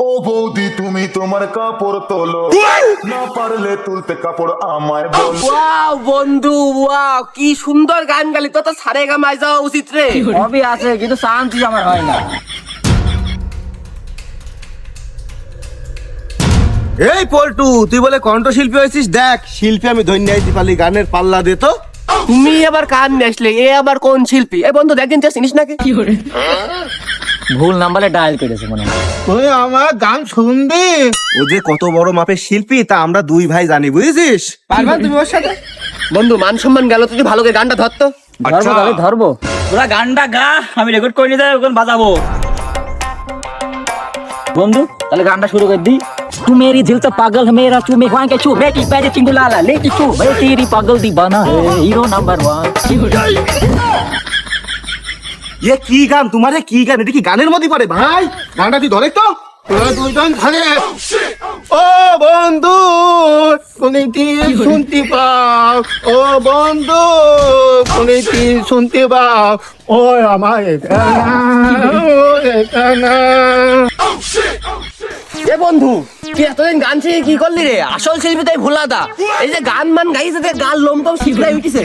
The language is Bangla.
ও বৌদি তুমি তোমার কাপড় তোলো, না পারলে তুলতে কাপড় আমায় বলো। ওয়াও বন্ধু ওয়াও, কি সুন্দর গান গালি, তো সারেগামায় যাওয়া উচিত রে। হবি আছে কিন্তু শান্তি আমার হয় না। এই পল্টু, তুই বলে কণ্ঠশিল্পী হয়েছিস, দেখ শিল্পী আমি ধন্য আইছি, পালি গানের পাল্লা দে তো। তুমি আবার কান নেসলে, এ আবার কোন শিল্পী? এ বন্ধু দেখেন চিনিস নাকি? ভুল নাম্বারে ডায়াল করেছে মনে হয়। তুই আমার গান শুনবি? ও যে কত বড় মাপের শিল্পী তা আমরা দুই ভাই জানি, বুঝেছিস? পারবা তুমি ওর সাথে? বন্ধু মান সম্মান গেল, তুই ভালো করে গানটা ধরতো। ধরবো তাহলে ধরবো। তোরা গানটা গা, আমি রেকর্ড করে নিয়ে যাই, ওখানে বাজাবো। বন্ধু তাহলে গানটা শুরু করে দিই। तू मेरी दिल तो पागल है मेरा चू में ख्वां के चू बेटी पैदे चिंगुलाला लेकी चू मैं तेरी पागल दीवाना है हीरो नंबर 1। এ কি গান তোমারে, কি গান? এটা কি গানের মধ্যে পড়ে ভাই? গানটা তুই ধরে তো। তোরা দুইজন ধরে। ও বন্ধু কোনটি শুনতে পাও, ও বন্ধু কোনটি শুনতে পাও, ও আমার এ বন্ধু তুই এতদিন গান শিখে কি করলি রে? আসল শিল্পী তাই ভোলাদা। এই যে গান মান গাইছে, গান লোমটম শিখলাই উঠিছে।